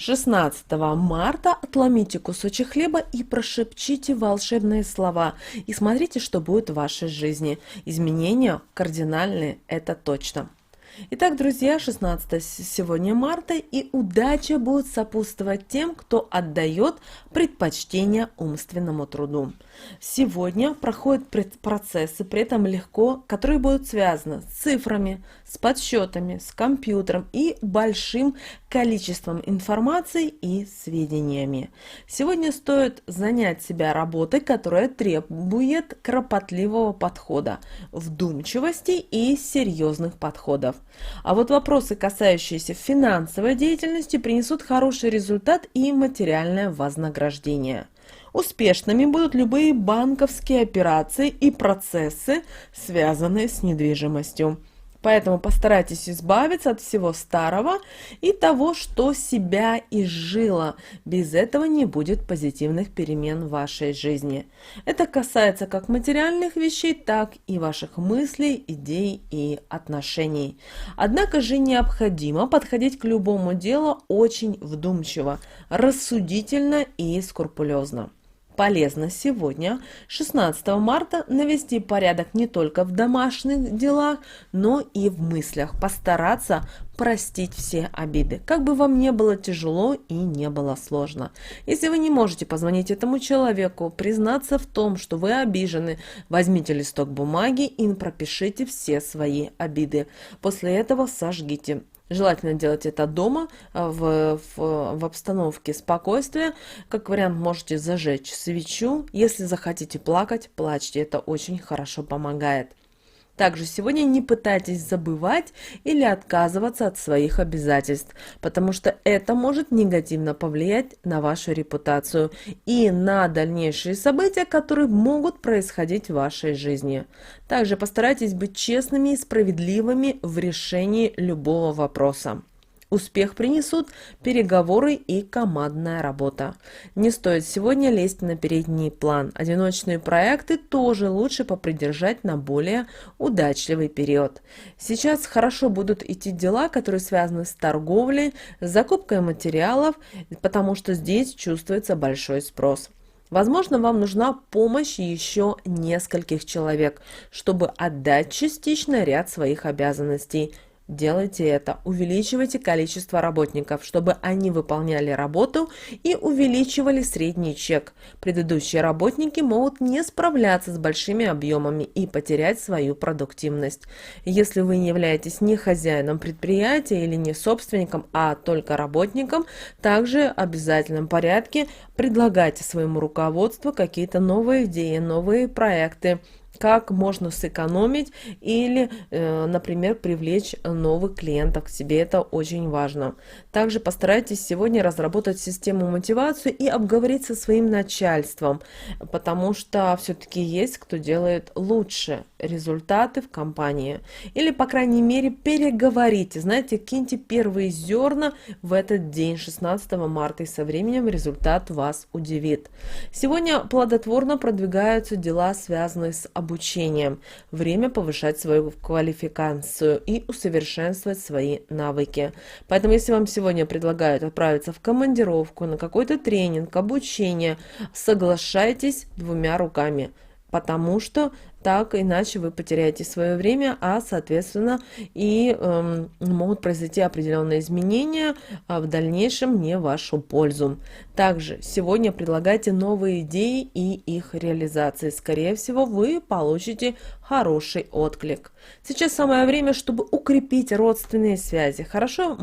16 марта отломите кусочек хлеба и прошепчите волшебные слова. И смотрите, что будет в вашей жизни. Изменения кардинальные, это точно. Итак, друзья, 16 сегодня марта, и удача будет сопутствовать тем, кто отдает предпочтение умственному труду. Сегодня проходят процессы, при этом легко, которые будут связаны с цифрами, с подсчетами, с компьютером и большим количеством информации и сведениями. Сегодня стоит занять себя работой, которая требует кропотливого подхода, вдумчивости и серьезных подходов. А вот вопросы, касающиеся финансовой деятельности, принесут хороший результат и материальное вознаграждение. Успешными будут любые банковские операции и процессы, связанные с недвижимостью. Поэтому постарайтесь избавиться от всего старого и того, что себя изжило. Без этого не будет позитивных перемен в вашей жизни. Это касается как материальных вещей, так и ваших мыслей, идей и отношений. Однако же необходимо подходить к любому делу очень вдумчиво, рассудительно и скрупулезно. Полезно сегодня, 16 марта, навести порядок не только в домашних делах, но и в мыслях. Постараться простить все обиды, как бы вам не было тяжело и не было сложно. Если вы не можете позвонить этому человеку, признаться в том, что вы обижены, возьмите листок бумаги и пропишите все свои обиды. После этого сожгите. Желательно делать это дома, в обстановке спокойствия. Как вариант, можете зажечь свечу. Если захотите плакать, плачьте. Это очень хорошо помогает. Также сегодня не пытайтесь забывать или отказываться от своих обязательств, потому что это может негативно повлиять на вашу репутацию и на дальнейшие события, которые могут происходить в вашей жизни. Также постарайтесь быть честными и справедливыми в решении любого вопроса. Успех принесут переговоры и командная работа. Не стоит сегодня лезть на передний план. Одиночные проекты тоже лучше попридержать на более удачливый период. Сейчас хорошо будут идти дела, которые связаны с торговлей, с закупкой материалов, потому что здесь чувствуется большой спрос. Возможно, вам нужна помощь еще нескольких человек, чтобы отдать частично ряд своих обязанностей. Делайте это, увеличивайте количество работников, чтобы они выполняли работу и увеличивали средний чек. Предыдущие работники могут не справляться с большими объемами и потерять свою продуктивность. Если вы не являетесь ни хозяином предприятия или не собственником, а только работником, также в обязательном порядке предлагайте своему руководству какие-то новые идеи, новые проекты, как можно сэкономить или, например, привлечь новых клиентов к себе. Это очень важно. Также постарайтесь сегодня разработать систему мотивации и обговорить со своим начальством, потому что все-таки есть кто делает лучше результаты в компании. Или, по крайней мере, переговорите. Знаете, киньте первые зерна в этот день, 16 марта, и со временем результат вас удивит. Сегодня плодотворно продвигаются дела, связанные с обучением. Время повышать свою квалификацию и усовершенствовать свои навыки. Поэтому, если вам сегодня предлагают отправиться в командировку, на какой-то тренинг, обучение, соглашайтесь двумя руками, потому что так иначе вы потеряете свое время, а соответственно и могут произойти определенные изменения в дальнейшем не в вашу пользу. Также сегодня предлагайте новые идеи и их реализации. Скорее всего, вы получите хороший отклик. Сейчас самое время, чтобы укрепить родственные связи. Хорошо,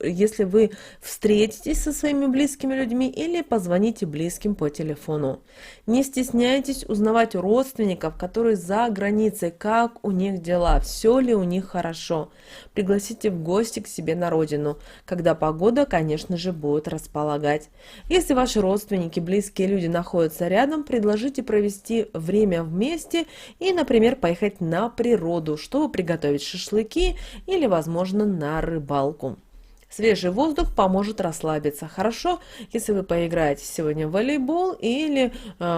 если вы встретитесь со своими близкими людьми или позвоните близким по телефону. Не стесняйтесь узнавать у родственников, которые за границей, как у них дела, все ли у них хорошо. Пригласите в гости к себе на родину, когда погода, конечно же, будет располагать. Если ваши родственники, близкие люди находятся рядом, предложите провести время вместе и, например, поехать на природу, чтобы приготовить шашлыки или, возможно, на рыбалку. Свежий воздух поможет расслабиться. Хорошо, если вы поиграете сегодня в волейбол или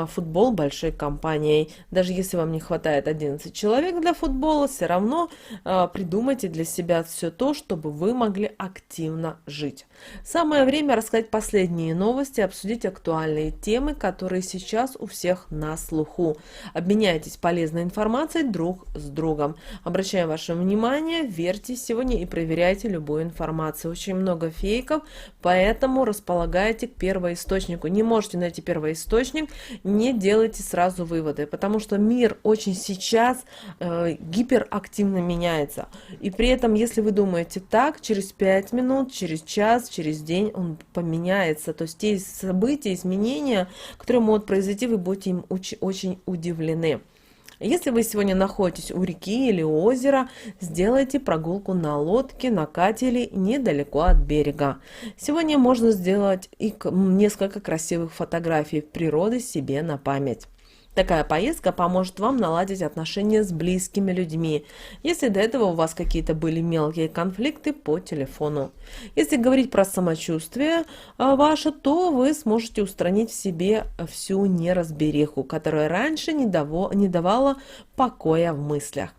футбол большой компанией. Даже если вам не хватает 11 человек для футбола, все равно придумайте для себя все то, чтобы вы могли активно жить. Самое время рассказать последние новости, обсудить актуальные темы, которые сейчас у всех на слуху. Обменяйтесь полезной информацией друг с другом. Обращаю ваше внимание, верьте сегодня и проверяйте любую информацию. Очень много фейков, поэтому располагайте к первоисточнику. Не можете найти первоисточник, не делайте сразу выводы, потому что мир очень сейчас гиперактивно меняется. И при этом, если вы думаете так, через 5 минут, через час, через день он поменяется. То есть те события, изменения, которые могут произойти, вы будете им очень удивлены. Если вы сегодня находитесь у реки или у озера, сделайте прогулку на лодке, на катере недалеко от берега. Сегодня можно сделать и несколько красивых фотографий природы себе на память. Такая поездка поможет вам наладить отношения с близкими людьми, если до этого у вас какие-то были мелкие конфликты по телефону. Если говорить про самочувствие ваше, то вы сможете устранить в себе всю неразбериху, которая раньше не давала покоя в мыслях.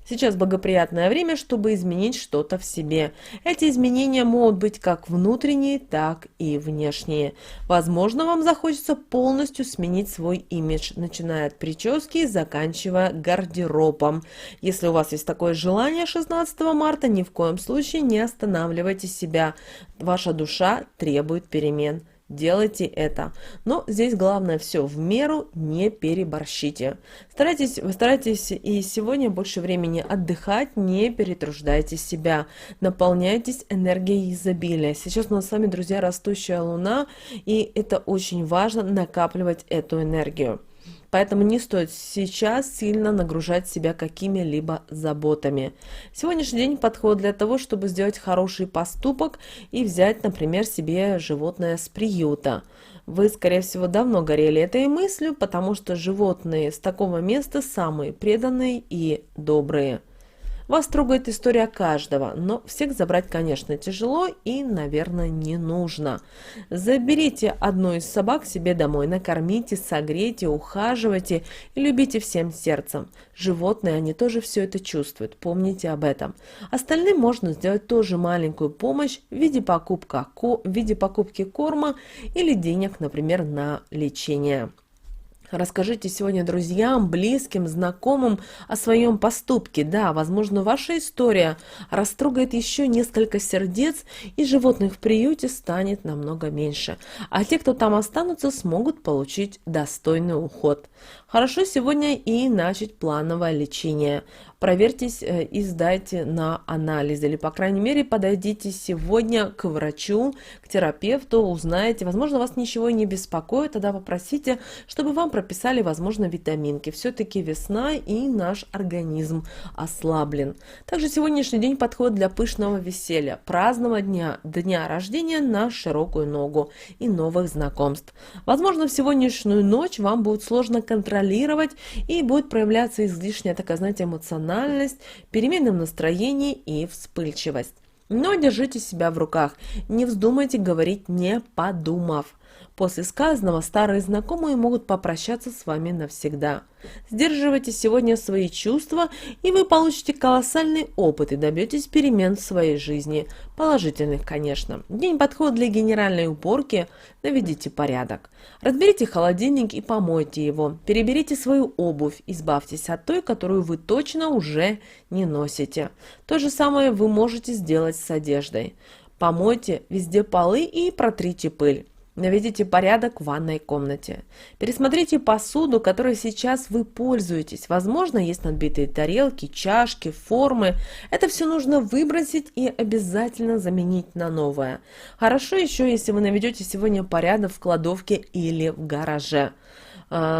Сейчас благоприятное время, чтобы изменить что-то в себе. Эти изменения могут быть как внутренние, так и внешние. Возможно, вам захочется полностью сменить свой имидж, начиная от прически и заканчивая гардеробом. Если у вас есть такое желание 16 марта, ни в коем случае не останавливайте себя. Ваша душа требует перемен. Делайте это. Но здесь главное все в меру, не переборщите. Старайтесь и сегодня больше времени отдыхать, не перетруждайте себя. Наполняйтесь энергией изобилия. Сейчас у нас с вами, друзья, растущая луна, и это очень важно накапливать эту энергию. Поэтому не стоит сейчас сильно нагружать себя какими-либо заботами. Сегодняшний день подходит для того, чтобы сделать хороший поступок и взять, например, себе животное с приюта. Вы, скорее всего, давно горели этой мыслью, потому что животные с такого места самые преданные и добрые. Вас трогает история каждого, но всех забрать, конечно, тяжело и, наверное, не нужно. Заберите одну из собак себе домой, накормите, согрейте, ухаживайте и любите всем сердцем. Животные, они тоже все это чувствуют, помните об этом. Остальным можно сделать тоже маленькую помощь в виде покупки корма или денег, например, на лечение. Расскажите сегодня друзьям, близким, знакомым о своем поступке. Да, возможно, ваша история растрогает еще несколько сердец, и животных в приюте станет намного меньше. А те, кто там останутся, смогут получить достойный уход. Хорошо сегодня и начать плановое лечение. Проверьтесь и сдайте на анализ, или, по крайней мере, подойдите сегодня к врачу, к терапевту, узнаете. Возможно, вас ничего и не беспокоит, тогда попросите, чтобы вам прописали, возможно, витаминки. Все-таки весна, и наш организм ослаблен. Также сегодняшний день подходит для пышного веселья, празднования дня рождения на широкую ногу и новых знакомств. Возможно, в сегодняшнюю ночь вам будет сложно контролировать, и будет проявляться излишняя такая, знаете, эмоциональность, перемены в настроении и вспыльчивость. Но держите себя в руках, не вздумайте говорить, не подумав. После сказанного старые знакомые могут попрощаться с вами навсегда. Сдерживайте сегодня свои чувства, и вы получите колоссальный опыт и добьетесь перемен в своей жизни. Положительных, конечно. День подходит для генеральной уборки, наведите порядок. Разберите холодильник и помойте его. Переберите свою обувь, избавьтесь от той, которую вы точно уже не носите. То же самое вы можете сделать с одеждой. Помойте везде полы и протрите пыль. Наведите порядок в ванной комнате. Пересмотрите посуду, которой сейчас вы пользуетесь. Возможно, есть надбитые тарелки, чашки, формы. Это все нужно выбросить и обязательно заменить на новое. Хорошо еще, если вы наведете сегодня порядок в кладовке или в гараже.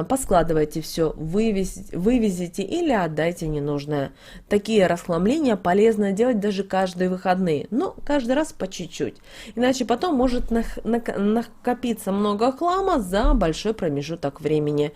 поскладывайте все, вывезите или отдайте ненужное. Такие расхламления полезно делать даже каждые выходные, но каждый раз по чуть-чуть. Иначе потом может накопиться много хлама за большой промежуток времени.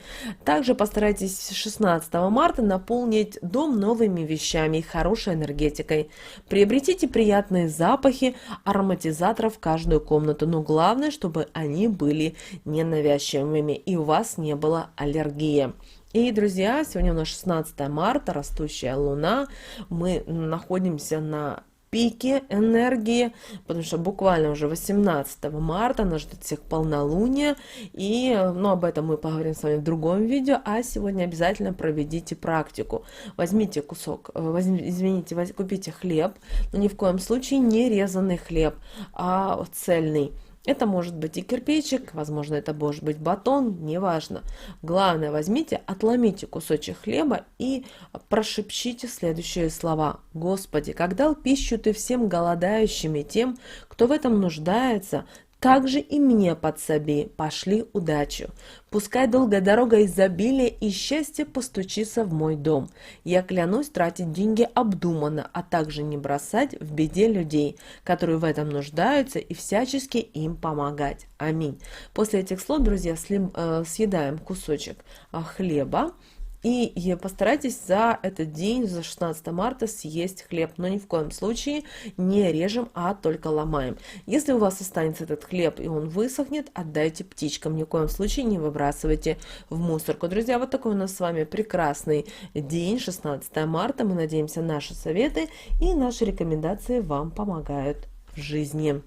Также постарайтесь 16 марта наполнить дом новыми вещами и хорошей энергетикой. Приобретите приятные запахи ароматизаторов в каждую комнату, но главное, чтобы они были ненавязчивыми и у вас не было аллергии. И, друзья, сегодня у нас 16 марта, растущая луна. Мы находимся на пике энергии, потому что буквально уже 18 марта нас ждет всех полнолуние, и об этом мы поговорим с вами в другом видео, а сегодня обязательно проведите практику. Возьмите кусок, купите хлеб, но ни в коем случае не резанный хлеб, а цельный. Это может быть и кирпичик, возможно, это может быть батон, неважно. Главное, возьмите, отломите кусочек хлеба и прошепчите следующие слова. «Господи, как дал пищу Ты всем голодающим и тем, кто в этом нуждается, так же и мне подсоби, пошли удачу. Пускай долгая дорога изобилия и счастья постучится в мой дом. Я клянусь тратить деньги обдуманно, а также не бросать в беде людей, которые в этом нуждаются, и всячески им помогать. Аминь». После этих слов, друзья, съедаем кусочек хлеба. И постарайтесь за этот день, за 16 марта, съесть хлеб. Но ни в коем случае не режем, а только ломаем. Если у вас останется этот хлеб и он высохнет, отдайте птичкам. Ни в коем случае не выбрасывайте в мусорку. Друзья, вот такой у нас с вами прекрасный день, 16 марта. Мы надеемся, наши советы и наши рекомендации вам помогают в жизни.